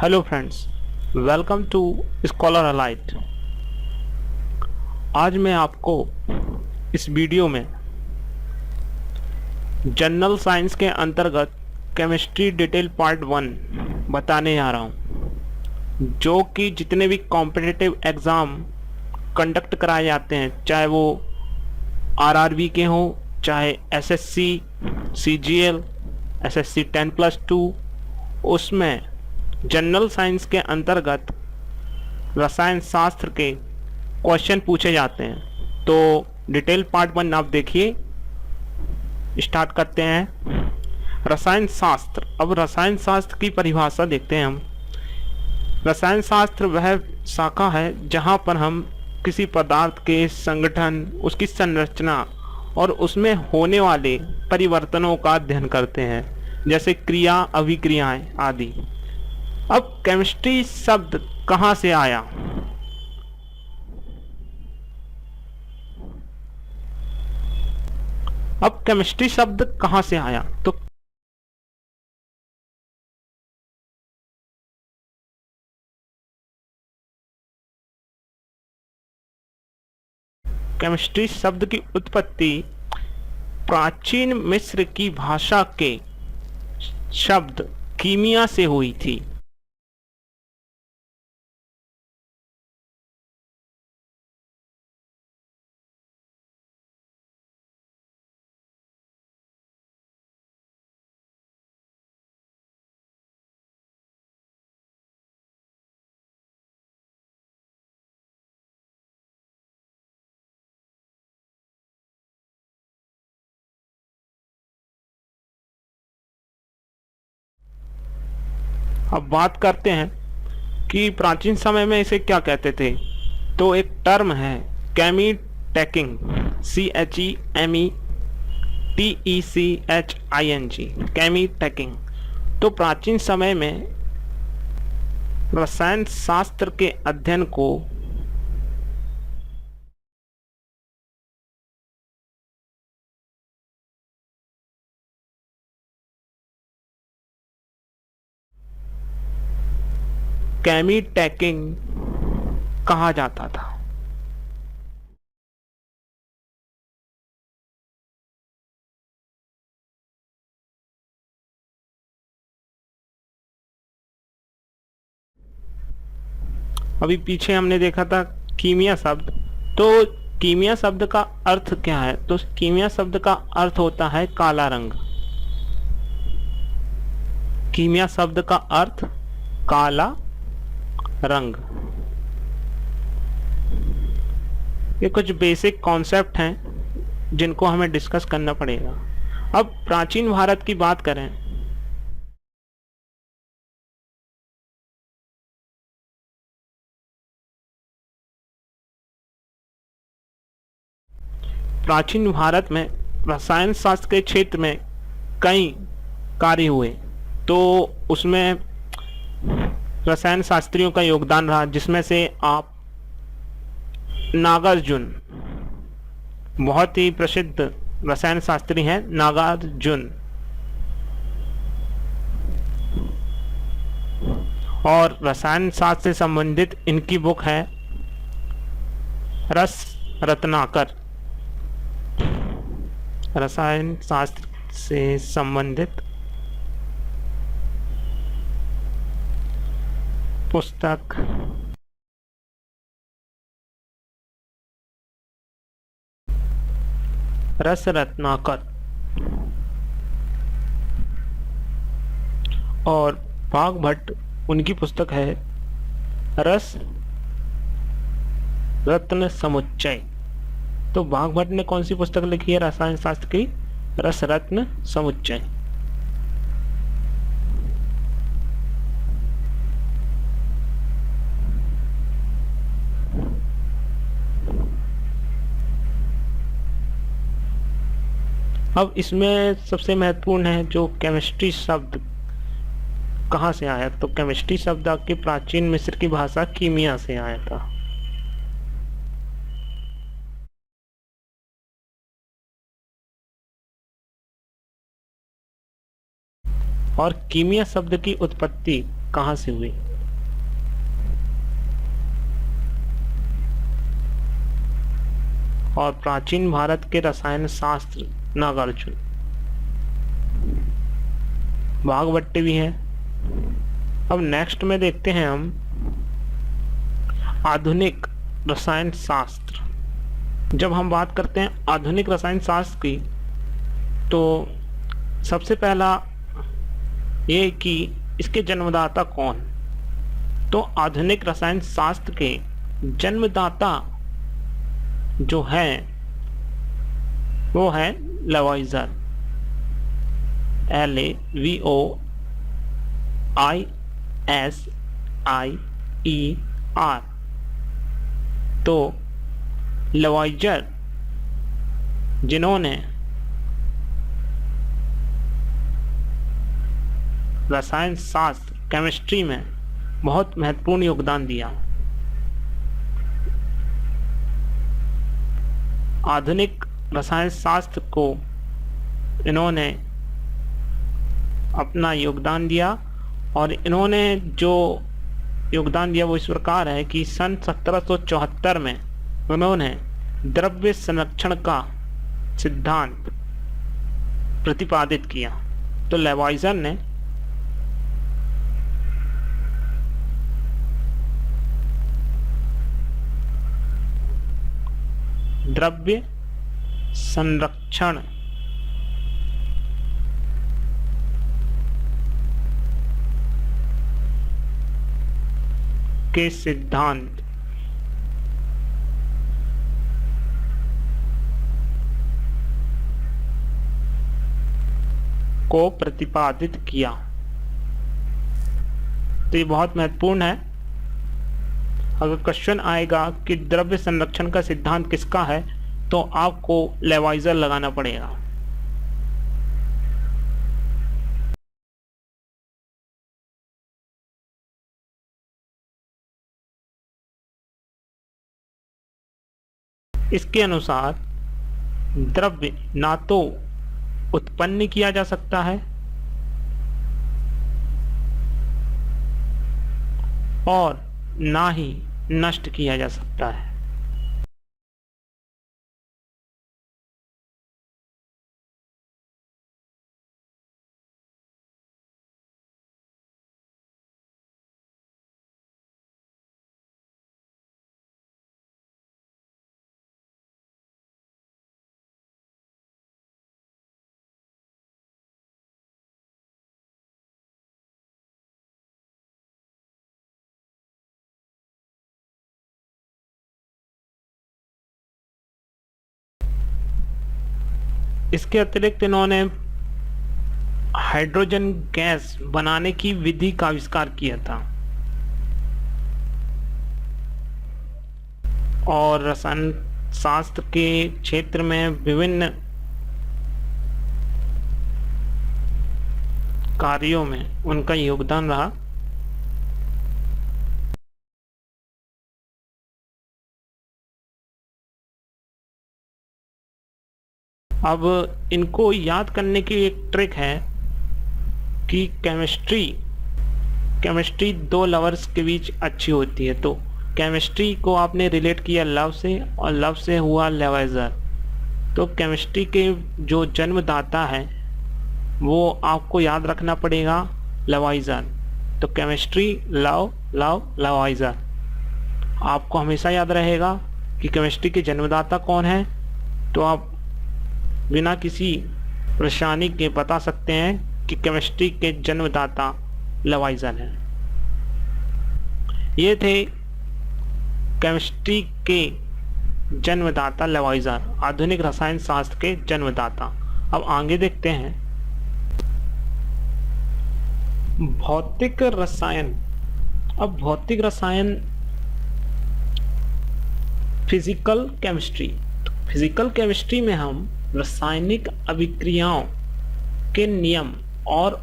Hello friends, welcome to Scholar Alight. आज मैं आपको इस वीडियो में जनरल साइंस के अंतर्गत केमिस्ट्री डिटेल पार्ट 1 बताने जा रहा हूँ, जो कि जितने भी कॉम्पिटिटिव एग्ज़ाम कंडक्ट कराए जाते हैं, चाहे वो आरआरबी के हों, चाहे एसएससी, सीजीएल, एसएससी 10+2, उसमें जनरल साइंस के अंतर्गत रसायन शास्त्र के क्वेश्चन पूछे जाते हैं। तो डिटेल पार्ट 1 आप देखिए। स्टार्ट करते हैं। रसायन शास्त्र। अब रसायन शास्त्र की परिभाषा देखते हैं हम। रसायन शास्त्र वह शाखा है जहाँ पर हम किसी पदार्थ के संगठन, उसकी संरचना और उसमें होने वाले परिवर्तनों का अध्ययन करते हैं, जैसे क्रिया, अभिक्रियाएं आदि। अब केमिस्ट्री शब्द कहाँ से आया? अब केमिस्ट्री शब्द कहाँ से आया? तो केमिस्ट्री शब्द की उत्पत्ति प्राचीन मिस्र की भाषा के शब्द कीमिया से हुई थी। अब बात करते हैं कि प्राचीन समय में इसे क्या कहते थे। तो एक टर्म है केमी टेकिंग, CHEMETECHING, केमी टेकिंग। तो प्राचीन समय में रसायन शास्त्र के अध्ययन को केमी टेकिंग कहा जाता था। अभी पीछे हमने देखा था कीमिया शब्द। तो कीमिया शब्द का अर्थ क्या है? तो कीमिया शब्द का अर्थ होता है काला रंग। कीमिया शब्द का अर्थ काला रंग। ये कुछ बेसिक कॉन्सेप्ट हैं जिनको हमें डिस्कस करना पड़ेगा। अब प्राचीन भारत की बात करें, प्राचीन भारत में रसायन शास्त्र के क्षेत्र में कई कार्य हुए। तो उसमें रसायन शास्त्रियों का योगदान रहा, जिसमें से आप नागार्जुन, बहुत ही प्रसिद्ध रसायन शास्त्री हैं नागार्जुन, और रसायन शास्त्र से संबंधित इनकी बुक है रस रत्नाकर। रसायन शास्त्र से संबंधित पुस्तक रस रत्नाकर। और भागभट्ट, उनकी पुस्तक है रस रत्न समुच्चय। तो भागभट्ट ने कौन सी पुस्तक लिखी है रसायन शास्त्र की? रस रत्न समुच्चय। अब इसमें सबसे महत्वपूर्ण है जो केमिस्ट्री शब्द कहाँ से आया। तो केमिस्ट्री शब्द आपकी प्राचीन मिस्र की भाषा कीमिया से आया था। और कीमिया शब्द की उत्पत्ति कहाँ से हुई? और प्राचीन भारत के रसायन शास्त्र नागार्जुन। भागवत भी है। अब नेक्स्ट में देखते हैं हम आधुनिक रसायन शास्त्र। जब हम बात करते हैं आधुनिक रसायन शास्त्र की, तो सबसे पहला ये कि इसके जन्मदाता कौन। तो आधुनिक रसायन शास्त्र के जन्मदाता जो है वो है लेवाइजर, LAVOISIER। तो लेवाइजर जिन्होंने रसायन शास्त्र केमिस्ट्री में बहुत महत्वपूर्ण योगदान दिया। आधुनिक रसायन शास्त्र को इन्होंने अपना योगदान दिया, और इन्होंने जो योगदान दिया वो इस प्रकार है कि सन 1774 में उन्होंने द्रव्य संरक्षण का सिद्धांत प्रतिपादित किया। तो लेवाइजर ने द्रव्य संरक्षण के सिद्धांत को प्रतिपादित किया। तो ये बहुत महत्वपूर्ण है। अगर क्वेश्चन आएगा कि द्रव्य संरक्षण का सिद्धांत किसका है, तो आपको लेवाइजर लगाना पड़ेगा। इसके अनुसार द्रव्य ना तो उत्पन्न किया जा सकता है और ना ही नष्ट किया जा सकता है। इसके अतिरिक्त इन्होंने हाइड्रोजन गैस बनाने की विधि का आविष्कार किया था, और रसायन शास्त्र के क्षेत्र में विभिन्न कार्यों में उनका योगदान रहा। अब इनको याद करने की एक ट्रिक है कि केमिस्ट्री दो लवर्स के बीच अच्छी होती है। तो केमिस्ट्री को आपने रिलेट किया लव से, और लव से हुआ लेवाइजर। तो केमिस्ट्री के जो जन्मदाता है वो आपको याद रखना पड़ेगा, लेवाइजर। तो केमिस्ट्री लव लेवाइजर आपको हमेशा याद रहेगा कि केमिस्ट्री के जन्मदाता कौन है। तो आप बिना किसी परेशानी के बता सकते हैं कि केमिस्ट्री के जन्मदाता लेवाइजर हैं। ये थे केमिस्ट्री के जन्मदाता लेवाइजर, आधुनिक रसायन शास्त्र के जन्मदाता। अब आगे देखते हैं भौतिक रसायन। अब भौतिक रसायन फिजिकल केमिस्ट्री। फिजिकल केमिस्ट्री में हम रासायनिक अभिक्रियाओं के नियम और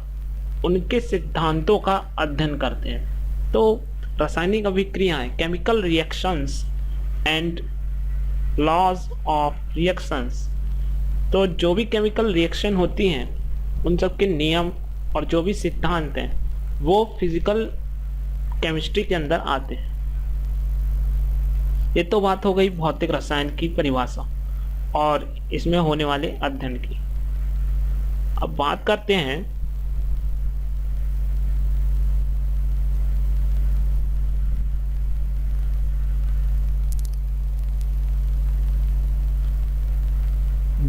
उनके सिद्धांतों का अध्ययन करते हैं। तो रासायनिक अभिक्रियाएं, chemical reactions and laws of reactions. तो जो भी केमिकल रिएक्शन होती हैं उन सब के नियम और जो भी सिद्धांत हैं वो फिजिकल केमिस्ट्री के अंदर आते हैं। ये तो बात हो गई भौतिक रसायन की परिभाषा। और इसमें होने वाले अध्ययन की। अब बात करते हैं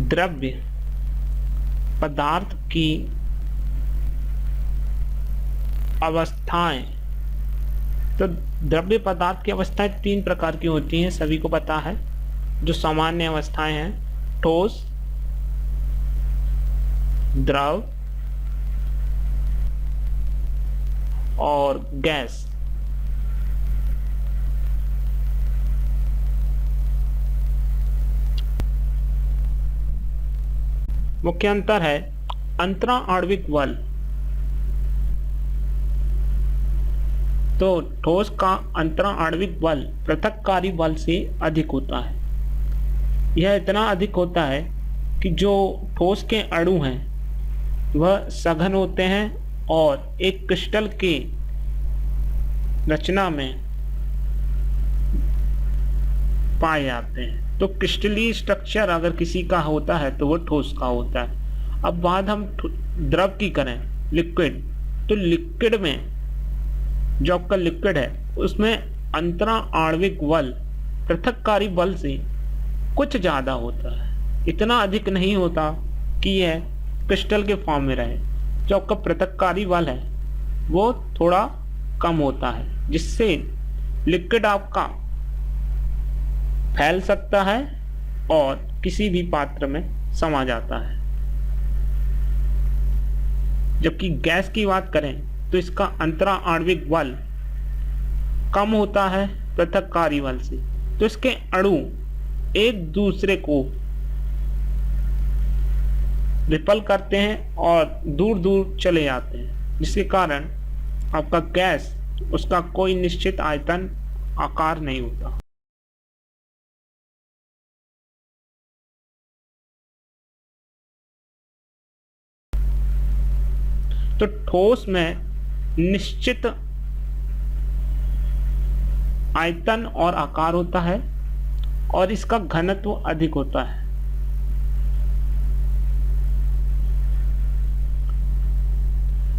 द्रव्य पदार्थ की अवस्थाएं। तो द्रव्य पदार्थ की अवस्थाएं 3 प्रकार की होती हैं, सभी को पता है। जो सामान्य अवस्थाएं हैं, ठोस, द्रव और गैस। मुख्य अंतर है अंतरा आणविक बल। तो ठोस का अंतरा आणविक बल पृथक्कारी बल से अधिक होता है। यह इतना अधिक होता है कि जो ठोस के अणु हैं वह सघन होते हैं और एक क्रिस्टल के रचना में पाए जाते हैं। तो क्रिस्टलीय स्ट्रक्चर अगर किसी का होता है तो वो ठोस का होता है। अब बात हम द्रव की करें, लिक्विड। तो लिक्विड में जो आपका लिक्विड है उसमें अंतरा आणविक बल पृथक्कारी बल से कुछ ज्यादा होता है। इतना अधिक नहीं होता कि यह क्रिस्टल के फॉर्म में रहे। जो आपका पृथक्कारी बल है वो थोड़ा कम होता है, जिससे लिक्विड आपका फैल सकता है और किसी भी पात्र में समा जाता है। जबकि गैस की बात करें तो इसका अंतरा आणविक बल कम होता है पृथक्कारी बल से। तो इसके अणु एक दूसरे को रिपल करते हैं और दूर दूर चले जाते हैं, जिसके कारण आपका गैस, उसका कोई निश्चित आयतन आकार नहीं होता। तो ठोस में निश्चित आयतन और आकार होता है और इसका घनत्व अधिक होता है।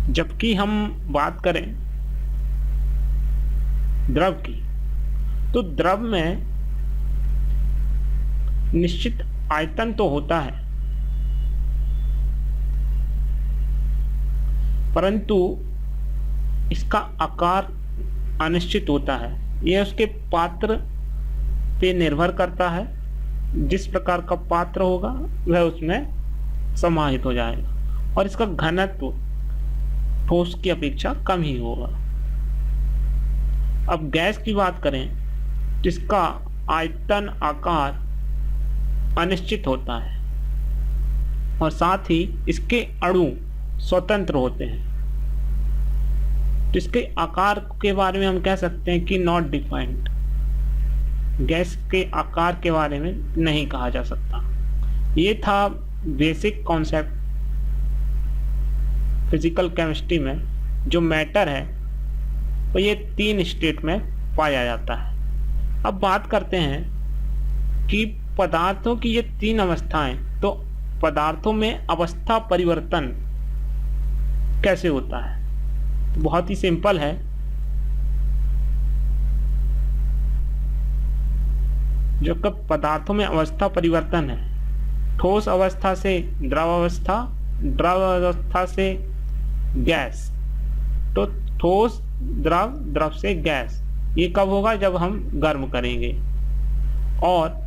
जबकि हम बात करें द्रव की, तो द्रव में निश्चित आयतन तो होता है, परंतु इसका आकार अनिश्चित होता है। यह उसके पात्र पे निर्भर करता है। जिस प्रकार का पात्र होगा वह उसमें समाहित हो जाएगा और इसका घनत्व ठोस की अपेक्षा कम ही होगा। अब गैस की बात करें तो इसका आयतन, आकार अनिश्चित होता है और साथ ही इसके अणु स्वतंत्र होते हैं। तो इसके आकार के बारे में हम कह सकते हैं कि नॉट डिफाइंड। गैस के आकार के बारे में नहीं कहा जा सकता। ये था बेसिक कॉन्सेप्ट फिजिकल केमिस्ट्री में। जो मैटर है वो ये 3 स्टेट में पाया जाता है। अब बात करते हैं कि पदार्थों की ये 3 अवस्थाएं। तो पदार्थों में अवस्था परिवर्तन कैसे होता है? तो बहुत ही सिंपल है। जो कब पदार्थों में अवस्था परिवर्तन है, ठोस अवस्था से द्रव अवस्था, द्रव अवस्था से गैस, तो ठोस, द्रव, द्रव से गैस, ये कब होगा? जब हम गर्म करेंगे। और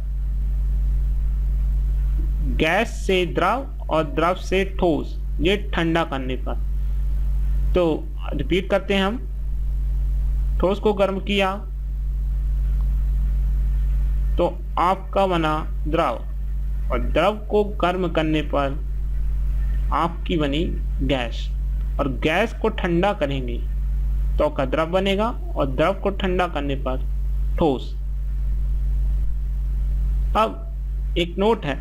गैस से द्रव और द्रव से ठोस, ये ठंडा करने पर। तो रिपीट करते हैं हम। ठोस को गर्म किया तो आपका बना द्रव, और द्रव को गर्म करने पर आपकी बनी गैस, और गैस को ठंडा करेंगे तो आपका द्रव बनेगा, और द्रव को ठंडा करने पर ठोस। अब एक नोट है,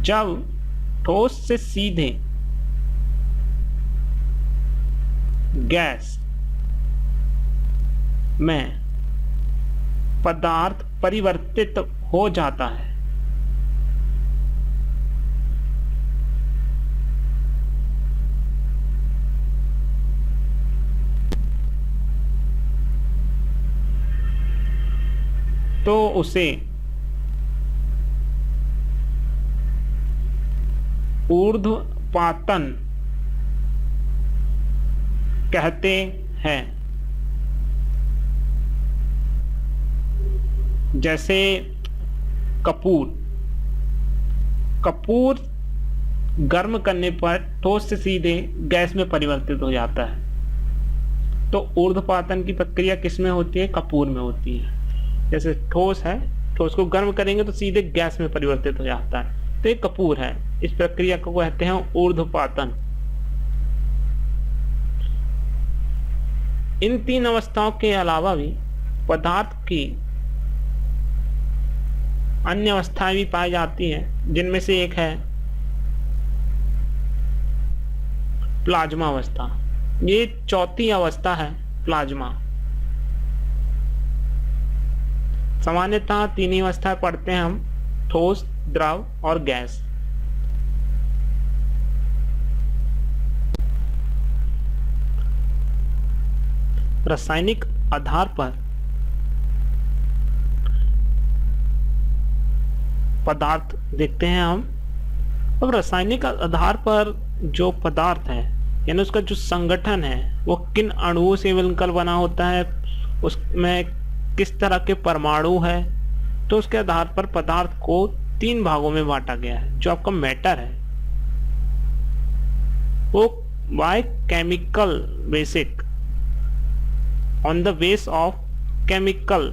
जब ठोस से सीधे गैस में पदार्थ परिवर्तित हो जाता है। तो उसे ऊर्ध्वपातन कहते हैं। जैसे कपूर, कपूर गर्म करने पर ठोस से सीधे गैस में परिवर्तित हो जाता है। तो ऊर्ध्वपातन की प्रक्रिया किस में होती है? कपूर में होती है। जैसे ठोस है, ठोस को गर्म करेंगे तो सीधे गैस में परिवर्तित हो जाता है, तो ये कपूर है। इस प्रक्रिया को कहते हैं ऊर्ध्वपातन। इन तीन अवस्थाओं के अलावा भी पदार्थ की अन्य अवस्थाएं भी पाई जाती हैं, जिनमें से एक है प्लाज्मा अवस्था। ये चौथी अवस्था है प्लाज्मा। सामान्यतः तीन ही अवस्थाएं पढ़ते हैं हम, ठोस, द्रव और गैस। रासायनिक आधार पर पदार्थ देखते हैं हम। अब रासायनिक आधार पर जो पदार्थ है, यानी उसका जो संगठन है, वो किन अणुओं से मिलकर बना होता है, उसमें किस तरह के परमाणु है, तो उसके आधार पर पदार्थ को तीन भागों में बांटा गया है। जो आपका मैटर है वो by chemical basic, on the base of chemical,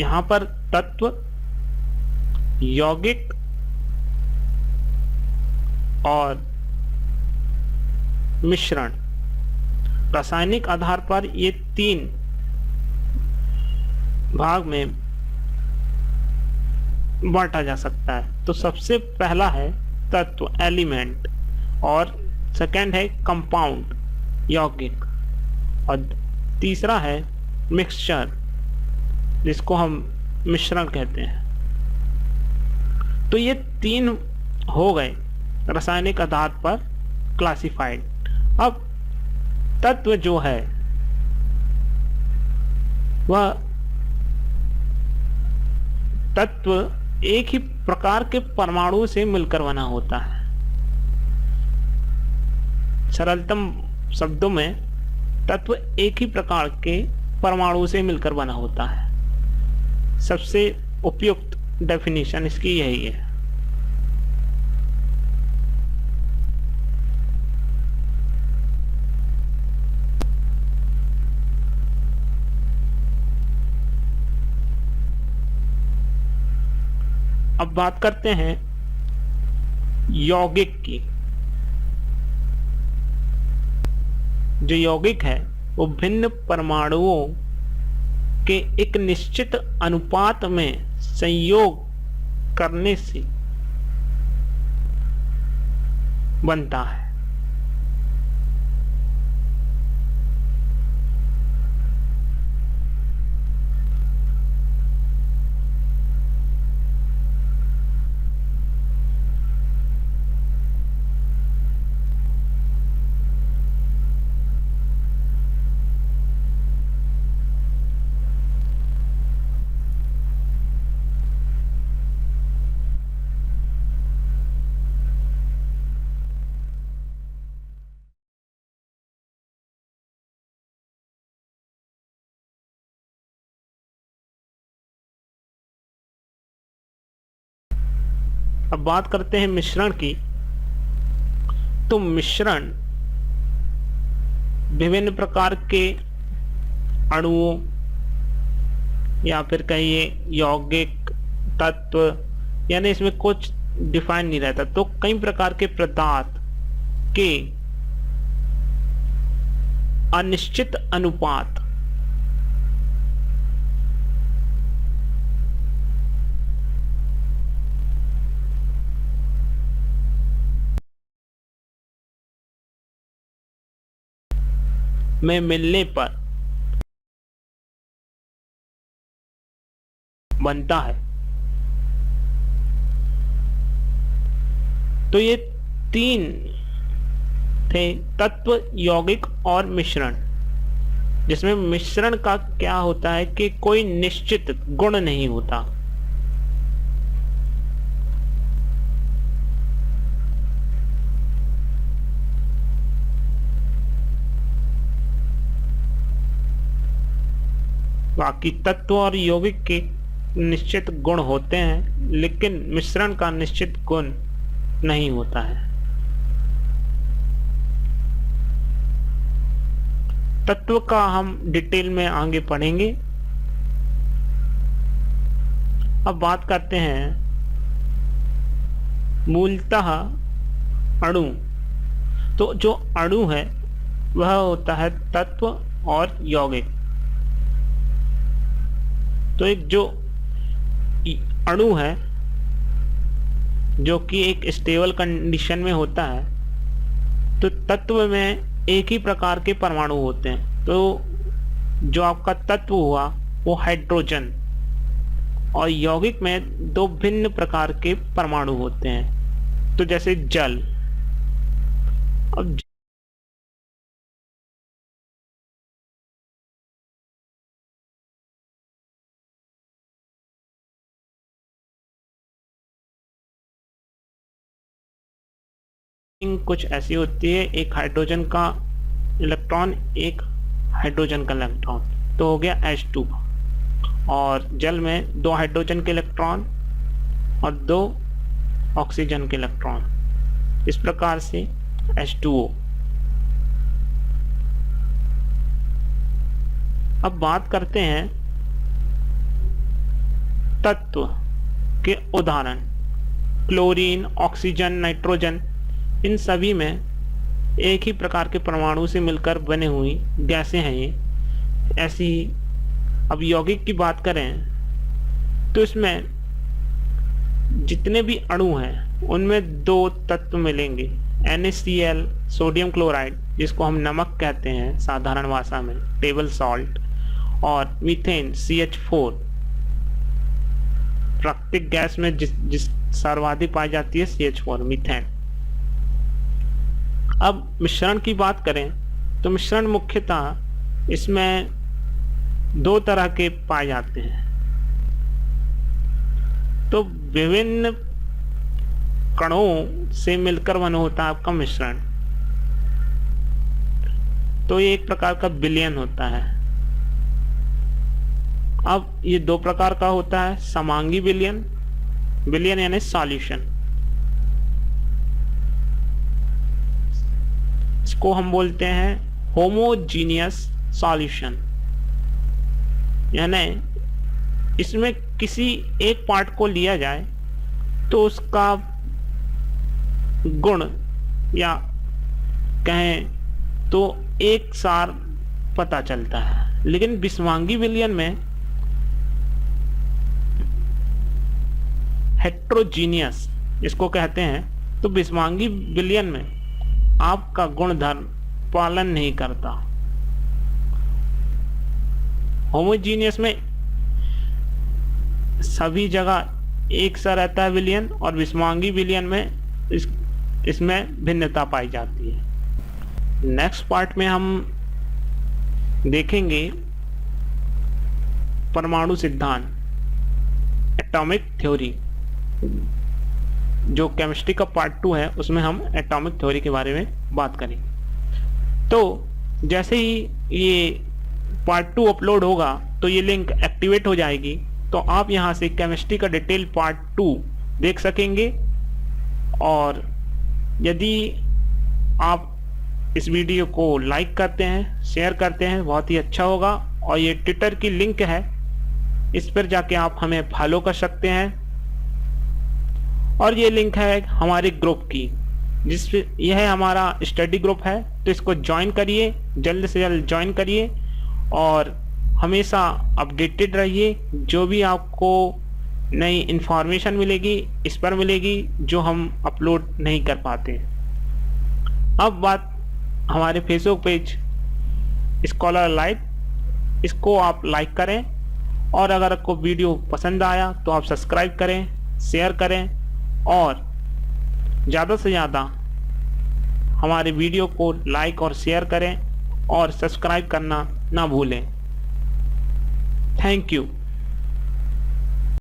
यहाँ पर तत्व, यौगिक और मिश्रण, रासायनिक आधार पर ये तीन भाग में बांटा जा सकता है। तो सबसे पहला है तत्व, एलिमेंट, और सेकंड है कंपाउंड, यौगिक, और तीसरा है मिक्सचर, जिसको हम मिश्रण कहते हैं। तो ये तीन हो गए रासायनिक आधार पर क्लासिफाइड। अब तत्व जो है वह तत्व एक ही प्रकार के परमाणु से मिलकर बना होता है। सरलतम शब्दों में तत्व एक ही प्रकार के परमाणु से मिलकर बना होता है। सबसे उपयुक्त डेफिनेशन इसकी यही है। अब बात करते हैं यौगिक की। जो यौगिक है वो भिन्न परमाणुओं के एक निश्चित अनुपात में संयोग करने से बनता है। अब बात करते हैं मिश्रण की। तो मिश्रण विभिन्न प्रकार के अणुओं या फिर कहिए यौगिक तत्व, यानी इसमें कुछ डिफाइन नहीं रहता, तो कई प्रकार के पदार्थ के अनिश्चित अनुपात में मिलने पर बनता है। तो ये तीन थे, तत्व, यौगिक और मिश्रण, जिसमें मिश्रण का क्या होता है कि कोई निश्चित गुण नहीं होता। बाकी तत्व और यौगिक के निश्चित गुण होते हैं, लेकिन मिश्रण का निश्चित गुण नहीं होता है। तत्व का हम डिटेल में आगे पढ़ेंगे। अब बात करते हैं मूलतः अणु। तो जो अणु है वह होता है तत्व और यौगिक। तो एक जो अणु है जो कि एक स्टेबल कंडीशन में होता है, तो तत्व में एक ही प्रकार के परमाणु होते हैं। तो जो आपका तत्व हुआ वो हाइड्रोजन, और यौगिक में दो भिन्न प्रकार के परमाणु होते हैं। तो जैसे जल, अब कुछ ऐसी होती है, एक हाइड्रोजन का इलेक्ट्रॉन, एक हाइड्रोजन का इलेक्ट्रॉन, तो हो गया H2। और जल में दो हाइड्रोजन के इलेक्ट्रॉन और दो ऑक्सीजन के इलेक्ट्रॉन, इस प्रकार से H2O। अब बात करते हैं तत्व के उदाहरण। क्लोरीन, ऑक्सीजन, नाइट्रोजन, इन सभी में एक ही प्रकार के परमाणु से मिलकर बने हुई गैसें हैं ये। ऐसी ही अब यौगिक की बात करें तो इसमें जितने भी अणु हैं उनमें दो तत्व मिलेंगे, NaCl सोडियम क्लोराइड, जिसको हम नमक कहते हैं साधारण भाषा में, टेबल सॉल्ट, और मीथेन CH4। प्राकृतिक गैस में जिस सर्वाधिक पाई जाती है CH4, मीथेन। अब मिश्रण की बात करें तो मिश्रण मुख्यतः इसमें दो तरह के पाए जाते हैं। तो विभिन्न कणों से मिलकर बना होता है आपका मिश्रण। तो ये एक प्रकार का विलयन होता है। अब ये दो प्रकार का होता है, समांगी विलयन, विलयन यानी सॉल्यूशन, इसको हम बोलते हैं होमोजीनियस सॉल्यूशन। यानी इसमें किसी एक पार्ट को लिया जाए तो उसका गुण या कहें तो एक सार पता चलता है। लेकिन विषमांगी विलयन में हेट्रोजीनियस इसको कहते हैं। तो विषमांगी विलयन में आपका गुणधर्म पालन नहीं करता। होमोजीनियस में सभी जगह एक सा रहता है विलयन, और विषमांगी विलयन में इसमें भिन्नता पाई जाती है। नेक्स्ट पार्ट में हम देखेंगे परमाणु सिद्धांत, एटॉमिक थ्योरी। जो केमिस्ट्री का पार्ट 2 है उसमें हम एटॉमिक थ्योरी के बारे में बात करेंगे। तो जैसे ही ये पार्ट 2 अपलोड होगा तो ये लिंक एक्टिवेट हो जाएगी, तो आप यहाँ से केमिस्ट्री का डिटेल पार्ट 2 देख सकेंगे। और यदि आप इस वीडियो को लाइक करते हैं, शेयर करते हैं, बहुत ही अच्छा होगा। और ये ट्विटर की लिंक है, इस पर जाके आप हमें फॉलो कर सकते हैं। और ये लिंक है हमारे ग्रुप की, यह हमारा स्टडी ग्रुप है, तो इसको ज्वाइन करिए, जल्द से जल्द ज्वाइन करिए और हमेशा अपडेटेड रहिए। जो भी आपको नई इंफॉर्मेशन मिलेगी इस पर मिलेगी, जो हम अपलोड नहीं कर पाते। अब बात हमारे फेसबुक पेज स्कॉलर लाइट, इसको आप लाइक करें, और अगर आपको वीडियो पसंद आया तो आप सब्सक्राइब करें, शेयर करें, और ज़्यादा से ज़्यादा हमारे वीडियो को लाइक और शेयर करें और सब्सक्राइब करना ना भूलें। Thank you.